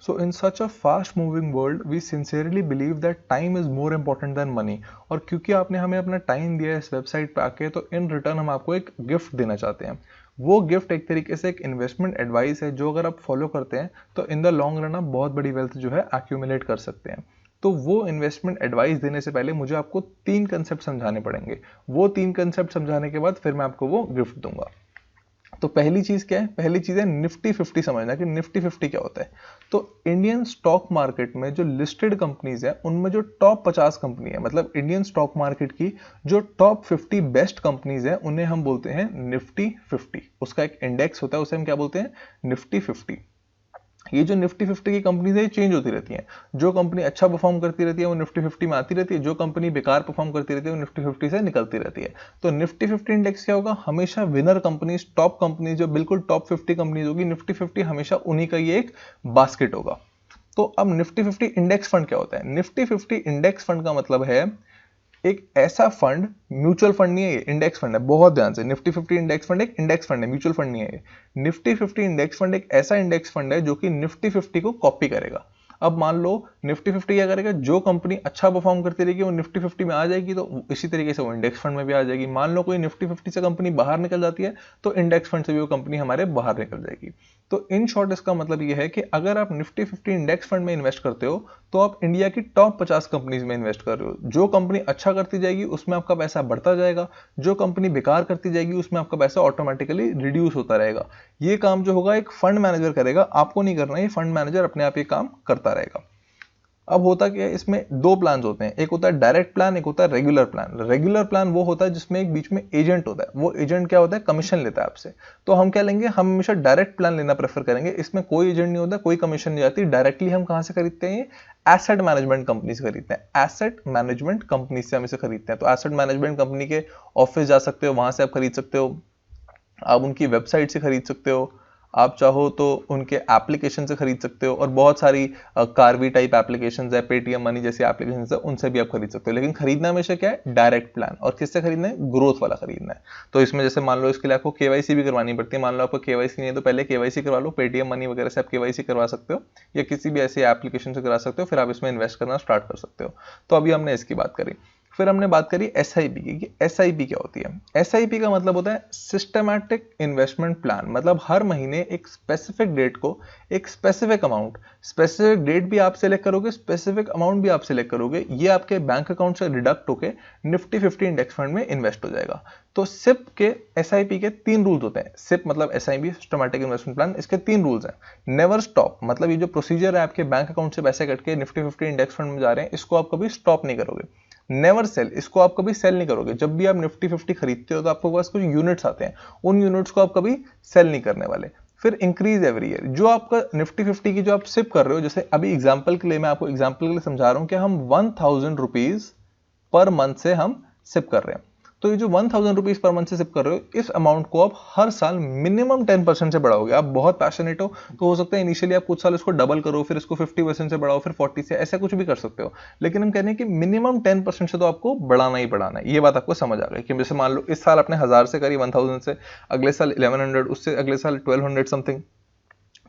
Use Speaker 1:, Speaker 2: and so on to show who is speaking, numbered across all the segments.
Speaker 1: So in such a fast moving world, we sincerely believe that time is more important than money. और क्योंकि आपने हमें अपना time दिया है इस वेबसाइट पे आके, तो इन रिटर्न हम आपको एक गिफ्ट देना चाहते हैं। वो गिफ्ट एक तरीके से एक इन्वेस्टमेंट एडवाइस है, जो अगर आप फॉलो करते हैं तो इन द लॉन्ग रन आप बहुत बड़ी वेल्थ जो है एक्यूमुलेट कर सकते हैं। तो वो इन्वेस्टमेंट एडवाइस देने से पहले मुझे आपको 3 कंसेप्ट समझाने पड़ेंगे। वो 3 कंसेप्ट समझाने के बाद फिर मैं आपको वो गिफ्ट दूंगा। तो पहली चीज क्या है? पहली चीज है निफ्टी 50 समझना कि निफ्टी 50 क्या होता है। तो इंडियन स्टॉक मार्केट में जो लिस्टेड कंपनीज है, उनमें जो टॉप 50 कंपनी है, मतलब इंडियन स्टॉक मार्केट की जो टॉप 50 बेस्ट कंपनीज है, उन्हें हम बोलते हैं निफ्टी 50। उसका एक इंडेक्स होता है, उसे हम क्या बोलते हैं? निफ्टी 50। ये जो निफ्टी 50 की कंपनीज है, ये चेंज होती रहती हैं। जो कंपनी अच्छा परफॉर्म करती रहती है वो निफ्टी 50 में आती रहती है, जो कंपनी बेकार परफॉर्म करती रहती है वो निफ्टी 50 से निकलती रहती है। तो निफ्टी 50 इंडेक्स क्या होगा? हमेशा विनर कंपनीज, टॉप कंपनीज, जो बिल्कुल टॉप 50 कंपनीज होगी, निफ्टी 50 हमेशा उन्हीं का ये एक बास्केट होगा। तो अब निफ्टी 50 इंडेक्स फंड क्या होता है? निफ्टी 50 इंडेक्स फंड का मतलब है एक ऐसा फंड, म्यूचुअल फंड नहीं है ये, इंडेक्स फंड है। बहुत ध्यान से, निफ्टी 50 इंडेक्स फंड एक इंडेक्स फंड है, म्यूचुअल फंड नहीं है ये। निफ्टी 50 इंडेक्स फंड एक ऐसा इंडेक्स फंड है जो कि निफ्टी 50 को कॉपी करेगा। अब मान लो निफ्टी 50 क्या करेगा? जो कंपनी अच्छा परफॉर्म करती रहेगी वो निफ्टी 50 में आ जाएगी, तो इसी तरीके से वो इंडेक्स फंड में भी आ जाएगी। मान लो कोई निफ्टी 50 से कंपनी बाहर निकल जाती है, तो इंडेक्स फंड से भी वो कंपनी हमारे बाहर निकल जाएगी। तो इन शॉर्ट इसका मतलब ये है कि अगर आप निफ्टी 50 इंडेक्स फंड में इन्वेस्ट करते हो, तो आप इंडिया की टॉप 50 कंपनीज में इन्वेस्ट कर रहे हो। जो कंपनी अच्छा करती जाएगी उसमें आपका पैसा बढ़ता जाएगा, जो कंपनी बेकार करती जाएगी उसमें आपका पैसा ऑटोमेटिकली रिड्यूस होता रहेगा। ये काम जो होगा एक फंड मैनेजर करेगा, आपको नहीं करना, ये फंड मैनेजर अपने आप ये काम करता रहेगा। अब होता क्या है, इसमें 2 प्लान होते हैं, एक होता है डायरेक्ट प्लान, एक होता है रेगुलर प्लान। रेगुलर प्लान वो होता है जिसमें एक बीच में एजेंट होता है। वो एजेंट क्या होता है? कमीशन लेता है आपसे। तो हम क्या लेंगे? हम हमेशा डायरेक्ट प्लान लेना प्रेफर करेंगे। इसमें कोई एजेंट नहीं होता, कोई कमीशन नहीं जाती। डायरेक्टली हम कहां से खरीदते हैं? एसेट मैनेजमेंट कंपनी से खरीदते हैं। एसेट मैनेजमेंट कंपनी से हम इसे खरीदते हैं। तो एसेट मैनेजमेंट कंपनी के ऑफिस जा सकते हो, वहां से आप खरीद सकते हो, आप उनकी वेबसाइट से खरीद सकते हो, आप चाहो तो उनके एप्लीकेशन से खरीद सकते हो, और बहुत सारी कारवी टाइप एप्लीकेशंस है, पेटीएम मनी जैसी एप्लीकेशंस है, उनसे भी आप खरीद सकते हो। लेकिन खरीदना हमेशा क्या है? Direct plan. और किससे खरीदना है? ग्रोथ वाला खरीदना है। तो इसमें जैसे मान लो इसके लिए आपको केवाईसी भी करवानी पड़ती है। मान लो आपको केवाईसी नहीं है तो पहले केवाईसी करवा लो, पेटीएम मनी वगैरह से आप केवाईसी करवा सकते हो, या किसी भी ऐसी एप्लीकेशन से करा सकते हो, फिर आप इसमें इन्वेस्ट करना स्टार्ट कर सकते हो। तो अभी हमने इसकी बात करी। फिर हमने बात करी एसआईपी की, कि एसआईपी क्या होती है। एसआईपी का मतलब होता है सिस्टमैटिक इन्वेस्टमेंट प्लान। मतलब हर महीने एक स्पेसिफिक डेट को एक स्पेसिफिक अमाउंट, स्पेसिफिक डेट भी आप सिलेक्ट करोगे, स्पेसिफिक अमाउंट भी आप सिलेक्ट करोगे, ये आपके बैंक अकाउंट से डिडक्ट होके निफ्टी 50 इंडेक्स फंड में इन्वेस्ट हो जाएगा। तो सिप के एसआईपी के 3 रूल्स होते हैं। सिप मतलब एसआईपी, सिस्टमैटिक इन्वेस्टमेंट प्लान, इसके 3 रूल्स हैं। नेवर स्टॉप, मतलब ये जो प्रोसीजर है आपके बैंक अकाउंट से पैसे कट के निफ्टी 50 इंडेक्स फंड में जा रहे हैं, इसको आप कभी स्टॉप नहीं करोगे। नेवर सेल, इसको आप कभी सेल नहीं करोगे। जब भी आप निफ्टी 50 खरीदते हो तो आपके पास कुछ यूनिट्स आते हैं, उन यूनिट्स को आप कभी सेल नहीं करने वाले। फिर इंक्रीज एवरी ईयर, जो आपका निफ्टी 50 की जो आप सिप कर रहे हो, जैसे अभी एग्जांपल के लिए मैं आपको एग्जांपल के लिए समझा रहा हूं कि हम 1000 रुपीज पर मंथ से हम सिप कर रहे हैं। तो ये जो 1000 रुपीज पर मंथ से सिप कर रहे हो, इस अमाउंट को आप हर साल मिनिमम 10% से बढ़ाओगे। आप बहुत पैशनेट हो तो हो सकता है इनिशियली आप कुछ साल इसको डबल करो, फिर इसको 50% से बढ़ाओ, फिर 40 से, ऐसा कुछ भी कर सकते हो। लेकिन हम कह रहे हैं कि मिनिमम 10% से तो आपको बढ़ाना ही बढ़ाना है। ये बात आपको समझ आ गई कि जैसे मान लो इस साल आपने 1000 से करी, 1000 से, अगले साल 1100, उससे अगले साल 1200 समथिंग,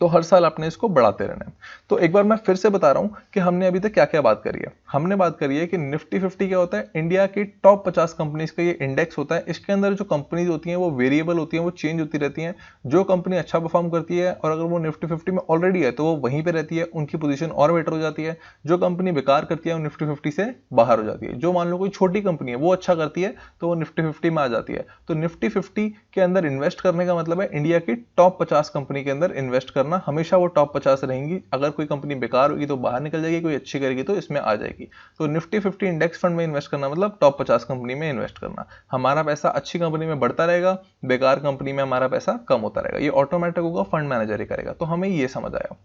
Speaker 1: तो हर साल आपने इसको बढ़ाते रहना है। तो एक बार मैं फिर से बता रहा हूं कि हमने अभी तक क्या क्या बात करी है। हमने बात करी है कि निफ्टी 50 क्या होता है? इंडिया की टॉप 50 कंपनीज का ये इंडेक्स होता है। इसके अंदर जो कंपनीज होती हैं वो वेरिएबल होती हैं, वो चेंज होती रहती हैं। जो कंपनी अच्छा परफॉर्म करती है और अगर वो निफ्टी 50 में ऑलरेडी है तो वो वहीं पर रहती है, उनकी पोजीशन और बेटर हो जाती है। जो कंपनी बेकार करती है वो निफ्टी 50 से बाहर हो जाती है। जो मान लो कोई छोटी कंपनी है वो अच्छा करती है तो वो निफ्टी 50 में आ जाती है। तो निफ्टी 50 के अंदर इन्वेस्ट करने का मतलब है इंडिया की टॉप 50 कंपनी के अंदर इन्वेस्ट करना। हमेशा वो टॉप 50 रहेंगी। अगर कोई कंपनी बेकार होगी तो बाहर निकल जाएगी, कोई अच्छी करेगी तो इसमें आ जाएगी। तो निफ्टी 50 इंडेक्स फंड में इन्वेस्ट करना मतलब टॉप 50 कंपनी में इन्वेस्ट करना। हमारा पैसा अच्छी कंपनी में बढ़ता रहेगा, बेकार कंपनी में हमारा पैसा कम होता रहेगा। ये ऑटोमेटिक होगा, फंड मैनेजर ही करेगा। तो हमें ये समझ आया।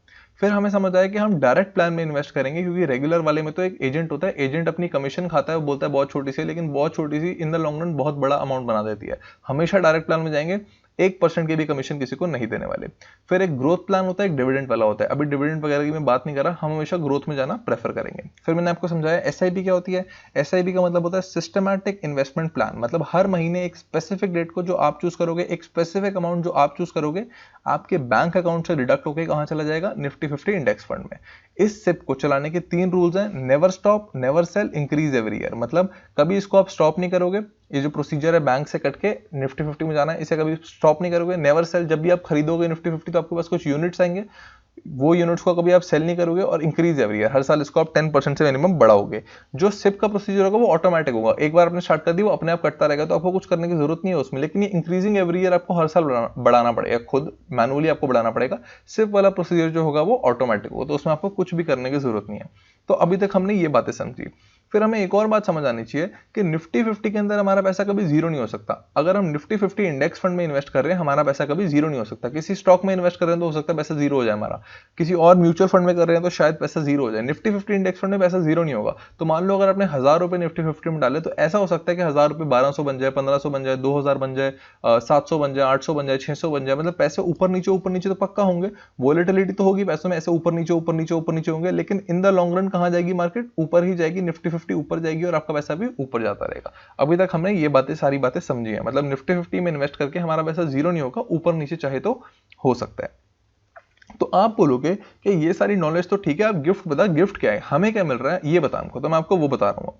Speaker 1: फिर हमें समझ आया कि हम डायरेक्ट प्लान में इन्वेस्ट करेंगे, क्योंकि रेगुलर वाले में तो एक एजेंट होता है, एजेंट अपनी कमीशन खाता है, वो बोलता है बहुत छोटी सी, लेकिन बहुत छोटी सी इन द लॉन्ग रन बहुत बड़ा अमाउंट बना देती है। हमेशा डायरेक्ट प्लान में जाएंगे, 1% की भी कमीशन किसी को नहीं देने वाले। फिर एक ग्रोथ प्लान होता है, एक डिविडेंड वाला होता है। अभी डिविडेंड वगैरह की मैं बात नहीं कर रहा, हम हमेशा ग्रोथ में जाना प्रेफर करेंगे। फिर मैंने आपको समझाया एसआईपी क्या होती है। एसआईपी का मतलब होता है सिस्टमैटिक इन्वेस्टमेंट प्लान, मतलब हर महीने एक स्पेसिफिक डेट को जो आप चूज करोगे, एक स्पेसिफिक अमाउंट जो आप चूज करोगे, आपके बैंक अकाउंट से डिडक्ट होकर कहां चला जाएगा, निफ्टी 50 इंडेक्स फंड में। इस सिप को चलाने के 3 रूल्स हैं, never stop, never cell, increase every year. मतलब कभी इसको आप स्टॉप नहीं करोगे, ये जो प्रोसीजर है बैंक से कट के निफ्टी 50 में जाना है, इसे कभी स्टॉप नहीं करोगे। नेवर सेल, जब भी आप खरीदोगे निफ्टी 50 तो आपके पास कुछ यूनिट्स आएंगे, वो यूनिट्स को कभी आप सेल नहीं करोगे। और इंक्रीज एवरी ईयर, हर साल इसको आप 10% से मिनिमम बढ़ाओगे। जो सिप का प्रोसीजर होगा वो ऑटोमेटिक होगा, एक बार आपने स्टार्ट कर दी वो अपने आप कटता रहेगा, तो आपको कुछ करने की जरूरत नहीं है उसमें। लेकिन ये इंक्रीजिंग एवरी ईयर आपको हर साल बढ़ाना पड़ेगा, खुद मैनुअली आपको बढ़ाना पड़ेगा। सिप वाला प्रोसीजर जो होगा वो ऑटोमेटिक होगा, तो उसमें आपको कुछ भी करने की जरूरत नहीं है। तो अभी तक हमने ये बातें समझी। फिर हमें एक और बात समझ आनी चाहिए कि निफ्टी 50 के अंदर हमारा पैसा कभी जीरो नहीं हो सकता। अगर हम निफ्टी 50 इंडेक्स फंड में इन्वेस्ट कर रहे हैं, हमारा पैसा कभी जीरो नहीं हो सकता। किसी स्टॉक में इन्वेस्ट कर रहे हैं तो हो सकता है पैसा जीरो हो जाए हमारा, किसी और म्यूचुअल फंड में कर रहे हैं तो शायद पैसा जीरो हो जाए। निफ्टी 50 इंडेक्स फंड में पैसा जीरो नहीं होगा। तो मान लो अगर आपने 1000 रुपए निफ्टी 50 में डाले, तो ऐसा हो सकता है कि 1000 रुपए 1200 बन जाए, 1500 बन जाए, 2000 बन जाए, 700 बन जाए, 800 बन जाए, 600 बन जाए। मतलब पैसे ऊपर नीचे तो पक्का होंगे। वोलेटिलिटी तो होगी पैसों में, ऐसे ऊपर नीचे होंगे, लेकिन इन द लॉन्ग रन कहां जाएगी मार्केट, ऊपर ही जाएगी। निफ्टी 50 ऊपर जाएगी और आपका पैसा भी ऊपर जाता रहेगा। अभी तक हमने ये सारी बातें समझी है। मतलब निफ्टी 50 में इन्वेस्ट करके हमारा पैसा जीरो नहीं होगा, ऊपर नीचे चाहे तो हो सकता है। तो आप बोलोगे कि ये सारी नॉलेज तो ठीक है, आप गिफ्ट बता, गिफ्ट क्या है, हमें क्या मिल रहा है ये बता हमको। तो मैं आपको वो बता रहा हूं।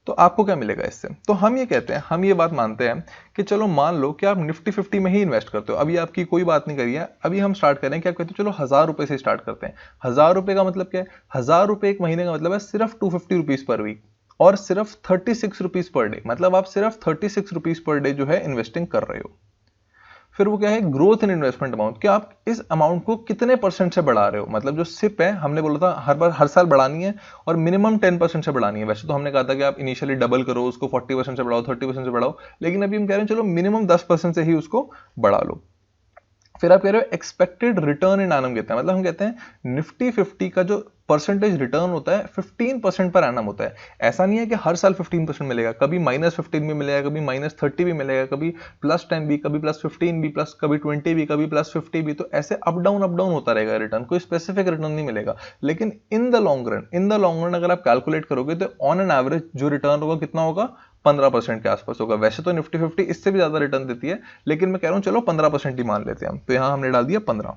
Speaker 1: तो आपको क्या मिलेगा इससे? तो हम ये कहते हैं, हम ये बात मानते हैं कि चलो मान लो कि आप निफ्टी 50 में ही इन्वेस्ट करते हो। अभी आपकी कोई बात नहीं करी है, अभी हम स्टार्ट करें कि आप कहते हो चलो 1000 रुपए से स्टार्ट करते हैं। 1000 रुपए का मतलब क्या है? 1000 रुपए एक महीने का मतलब है सिर्फ 250 रुपीज पर वीक और सिर्फ 36 रुपीज पर डे। मतलब आप सिर्फ 36 रुपीज पर डे जो है इन्वेस्टिंग कर रहे हो। फिर वो क्या है? ग्रोथ इन इन्वेस्टमेंट अमाउंट, कि आप इस अमाउंट को कितने परसेंट से बढ़ा रहे हो। मतलब जो सिप है, हमने बोला था हर साल बढ़ानी है और मिनिमम 10% से बढ़ानी है। वैसे तो हमने कहा था कि आप इनिशियली डबल करो, उसको 40% से बढ़ाओ, 30% से बढ़ाओ, लेकिन अभी हम कह रहे हैं चलो मिनिमम 10% से ही उसको बढ़ा लो। फिर आप कह रहे हो एक्सपेक्टेड रिटर्न इन एनम कहते हैं। मतलब हम कहते हैं निफ्टी 50 का जो परसेंटेज रिटर्न होता है 15% पर एनम होता है। ऐसा नहीं है कि हर साल 15% मिलेगा, कभी -15 भी मिलेगा, कभी -30 भी मिलेगा, कभी +10 भी, कभी +15 भी, कभी 20 भी, कभी +50 भी। तो ऐसे अप डाउन होता रहेगा रिटर्न, कोई स्पेसिफिक रिटर्न नहीं मिलेगा। लेकिन इन द लॉन्ग रन अगर आप कैलकुलेट करोगे तो ऑन एन एवरेज जो रिटर्न होगा कितना होगा? 15% के आसपास होगा। वैसे तो निफ्टी 50 इससे भी ज्यादा रिटर्न देती है, लेकिन मैं कह रहा हूं चलो 15% ही मान लेते हैं हम। तो यहां हमने डाल दिया 15।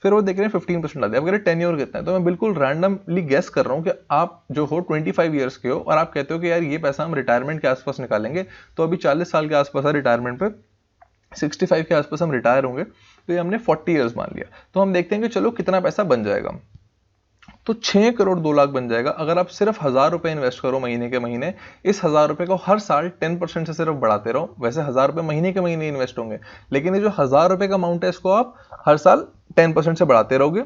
Speaker 1: फिर वो देख रहे हैं 15% डाल दिया। अब कह रहे हैं टेन्योर कितना है, तो मैं बिल्कुल रैंडमली गेस कर रहा हूं कि आप जो हो 25 ईयर्स के हो और आप कहते हो कि यार ये पैसा हम रिटायरमेंट के आसपास निकालेंगे। तो अभी 40 साल के आसपास है रिटायरमेंट पे, 65 के आसपास हम रिटायर होंगे, तो ये हमने 40 ईयर्स मान लिया। तो हम देखते हैं कि चलो कितना पैसा बन जाएगा। तो 6 करोड़ 2 लाख बन जाएगा अगर आप सिर्फ 1000 रुपए इन्वेस्ट करो महीने के महीने। इस 1000 रुपए को हर साल 10% से सिर्फ बढ़ाते रहो। वैसे 1000 रुपए महीने के महीने इन्वेस्ट होंगे, लेकिन ये जो 1000 रुपए का अमाउंट है इसको आप हर साल 10% से बढ़ाते रहोगे।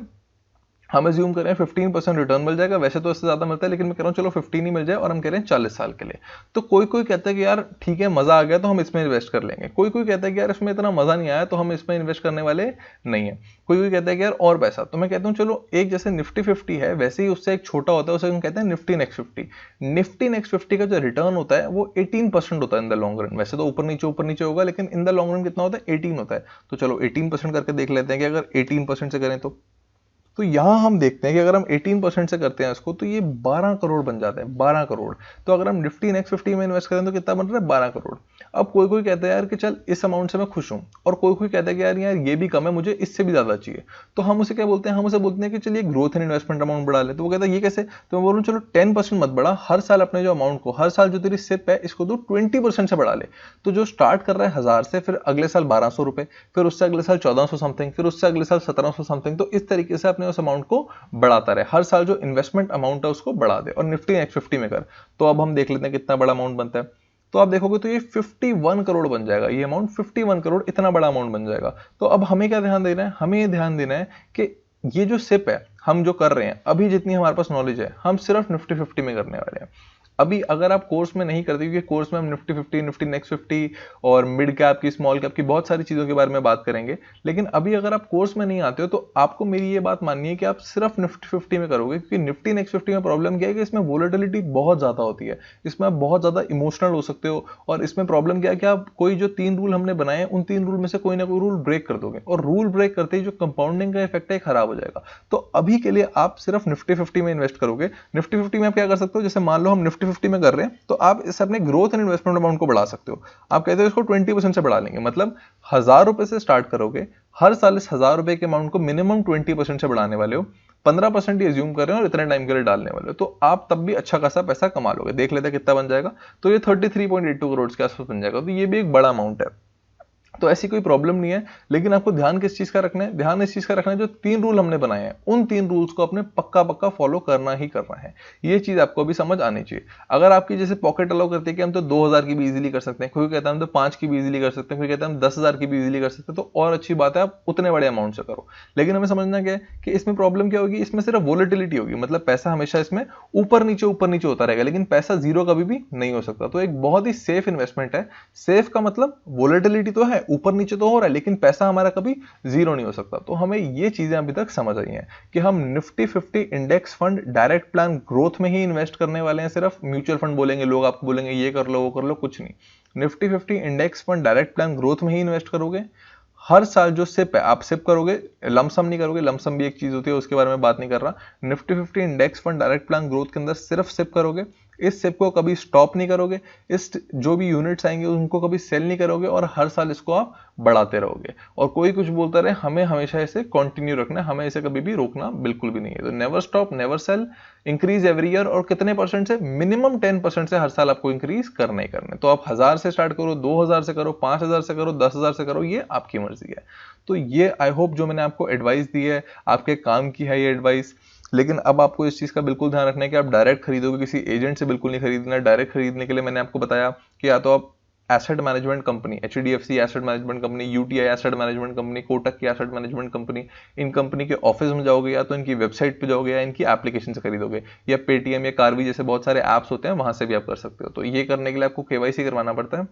Speaker 1: हम अज्यूम करें 15% रिटर्न मिल जाएगा। वैसे तो इससे ज्यादा मिलता है, लेकिन मैं कह रहा हूं चलो 15 ही मिल जाए, और हम कह रहे हैं 40 साल के लिए। तो कोई कहता है कि यार ठीक है मजा आ गया तो हम इसमें इन्वेस्ट कर लेंगे। कोई कहता है कि यार इसमें इतना मजा नहीं आया तो हम इसमें इन्वेस्ट करने वाले नहीं है। कोई कहता है कि यार और पैसा। तो मैं कहता हूं चलो एक जैसे निफ्टी 50 है वैसे ही उससे एक छोटा होता है, उसे हम कहते हैं निफ्टी नेक्स्ट 50। निफ्टी नेक्स्ट 50 का जो रिटर्न होता है वो 18% होता है इन द लॉन्ग रन। वैसे तो ऊपर नीचे होगा, लेकिन इन द लॉन्ग रन कितना होता है? 18 होता है। तो चलो 18% करके देख लेते हैं कि अगर 18% से करें तो यहां हम देखते हैं कि अगर हम 18% से करते हैं इसको तो ये 12 करोड़ बन जाता है। 12 करोड़। तो अगर हम निफ्टी नेक्स्ट 50 में इन्वेस्ट करें तो कितना बन रहा है? 12 करोड़। अब कोई कहता है यार कि चल इस अमाउंट से मैं खुश हूं, और कोई कहता है कि यार ये भी कम है, मुझे इससे भी ज्यादा चाहिए। तो हम उसे क्या बोलते हैं? हम उसे बोलते हैं कि चलिए ग्रोथ एंड इन्वेस्टमेंट अमाउंट बढ़ा ले। तो वो कहता है ये कैसे? तो मैं बोलूं चलो 10% मत बढ़ा, हर साल अपने जो अमाउंट को, हर साल जो तेरी सिप है इसको तू 20% से बढ़ा ले। तो जो स्टार्ट कर रहा है 1000 से, फिर अगले साल 1200 रुपए, फिर उससे अगले साल 1400 समथिंग, फिर उससे अगले साल 1700 समथिंग। तो इस तरीके से अपने उस अमाउंट को बढ़ाता रहे, हर साल जो इन्वेस्टमेंट अमाउंट है उसको बढ़ा दे। और निफ्टी नेक्स्ट 50 में कर। तो अब हम देख लेते हैं कितना बड़ा अमाउंट बनता है। तो आप देखोगे तो ये 51 करोड़ बन जाएगा। ये अमाउंट 51 करोड़, इतना बड़ा अमाउंट बन जाएगा। तो अब हमें क्या ध्यान देना है? हमें ये ध्यान देना है कि ये जो सिप है हम जो कर रहे हैं, अभी जितनी हमारे पास नॉलेज है हम सिर्फ निफ्टी 50 में करने वाले हैं। अभी अगर आप कोर्स में नहीं करते, क्योंकि कोर्स में हम निफ्टी 50, निफ्टी नेक्स्ट 50 और मिड कैप की, स्मॉल कैप की बहुत सारी चीजों के बारे में बात करेंगे, लेकिन अभी अगर आप कोर्स में नहीं आते हो तो आपको मेरी ये बात माननी है कि आप सिर्फ निफ्टी 50 में करोगे, क्योंकि निफ्टी नेक्स्ट 50 में प्रॉब्लम क्या है कि इसमें वोलेटिलिटी बहुत ज्यादा होती है, इसमें आप बहुत ज्यादा इमोशनल हो सकते हो, और इसमें प्रॉब्लम क्या है कि आप कोई जो 3 रूल हमने बनाए हैं उन 3 रूल में से कोई ना कोई रूल ब्रेक कर दोगे, और रूल ब्रेक करते ही जो कंपाउंडिंग का इफेक्ट है खराब हो जाएगा। तो अभी के लिए आप सिर्फ निफ्टी 50 में इन्वेस्ट करोगे। निफ्टी 50 में आप क्या कर सकते हो, जैसे मान लो हम निफ्टी 50 में कर रहे हैं, तो आप इस अपने ग्रोथ एंड इन्वेस्टमेंट अमाउंट को बढ़ा सकते हो। आप कहते हो इसको 20% से बढ़ा लेंगे, मतलब 1000 रुपए से स्टार्ट करोगे, हर साल इस 1000 रुपए के अमाउंट को मिनिमम 20% से बढ़ाने वाले हो, 15% ये ज्यूम कर रहे हैं और इतने टाइम के लिए डालने वाले हो, तो आप तब भी अच्छा खासा पैसा कमा लोगे। देख लेते हैं कितना बन जाएगा, तो ये 33.82 करोड़ के आसपास बन जाएगा, तो ये भी एक बड़ा अमाउंट है। तो ऐसी कोई प्रॉब्लम नहीं है, लेकिन आपको ध्यान किस चीज का रखना है, ध्यान इस चीज का रखना है जो 3 रूल हमने बनाए हैं उन 3 रूल्स को अपने पक्का पक्का फॉलो करना ही करना है। ये चीज आपको भी समझ आनी चाहिए। अगर आपकी जैसे पॉकेट अलाउ करती है कि हम तो 2000 की भी इजीली कर सकते हैं, कोई कहता है हम तो 5 की भी इजीली कर सकते हैं, कोई कहता है हम 10,000 की भी इजीली कर सकते हैं, तो और अच्छी बात है आप उतने बड़े अमाउंट से करो। लेकिन हमें समझना क्या है कि इसमें प्रॉब्लम क्या होगी, इसमें सिर्फ वोलेटिलिटी होगी, मतलब पैसा हमेशा इसमें ऊपर नीचे होता रहेगा, लेकिन पैसा जीरो कभी भी नहीं हो सकता। तो एक बहुत ही सेफ इन्वेस्टमेंट है। सेफ का मतलब वोलेटिलिटी तो है, ऊपर नीचे तो हो रहा है, लेकिन पैसा हमारा कभी जीरो नहीं हो सकता। तो हमें ये चीजें अभी तक समझ आई हैं कि हम Nifty 50 index fund direct plan growth में ही इन्वेस्ट करने वाले हैं। सिर्फ म्यूचुअल फंड बोलेंगे लोग, आपको बोलेंगे ये कर लो वो कर लो, कुछ नहीं। Nifty 50 index fund direct plan growth में ही इन्वेस्ट करोगे। हर साल जो सिप है आप सिप करोगे, लमसम नहीं करोगे। लमसम भी एक चीज होती है, उसके बारे में बात नहीं कर रहा। Nifty 50 index fund direct plan growth के अंदर सिर्फ सिप करोगे। इस सिप को कभी स्टॉप नहीं करोगे, इस जो भी यूनिट्स आएंगे उनको कभी सेल नहीं करोगे, और हर साल इसको आप बढ़ाते रहोगे। और कोई कुछ बोलता रहे, हमें हमेशा इसे कंटिन्यू रखना है, हमें इसे कभी भी रोकना बिल्कुल भी नहीं है। तो never stop, never cell, increase every year. और कितने परसेंट से, मिनिमम 10% से हर साल आपको इंक्रीज करने ही करने। तो आप 1000 से स्टार्ट करो, 2000 से करो, 5000 से करो, 10,000 से करो, ये आपकी मर्जी है। तो ये आई होप जो मैंने आपको एडवाइस दी है आपके काम की है ये एडवाइस। लेकिन अब आपको इस चीज का बिल्कुल ध्यान रखना है कि आप डायरेक्ट खरीदोगे, किसी एजेंट से बिल्कुल नहीं खरीदना। डायरेक्ट खरीदने के लिए मैंने आपको बताया कि या तो आप asset management company, HDFC asset management company, UTI asset management company, Kotak की एसेट मैनेजमेंट कंपनी, इन कंपनी के ऑफिस में जाओगे, या तो इनकी वेबसाइट पे जाओगे, या इनकी एप्लीकेशन से खरीदोगे, या पेटीएम या कारवी जैसे बहुत सारे ऐप्स होते हैं वहां से भी आप कर सकते हो। तो ये करने के लिए आपको KYC करवाना पड़ता है।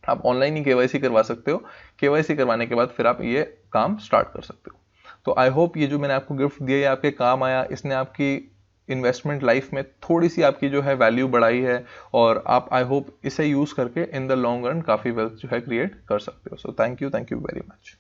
Speaker 1: आप ऑनलाइन ही KYC करवा सकते हो। KYC करवाने के बाद फिर आप ये काम स्टार्ट कर सकते हो। तो आई होप ये जो मैंने आपको गिफ्ट दिया ये आपके काम आया, इसने आपकी इन्वेस्टमेंट लाइफ में थोड़ी सी आपकी जो है वैल्यू बढ़ाई है, और आप आई होप इसे यूज करके इन द लॉन्ग रन काफी वेल्थ जो है क्रिएट कर सकते हो। So thank you very much.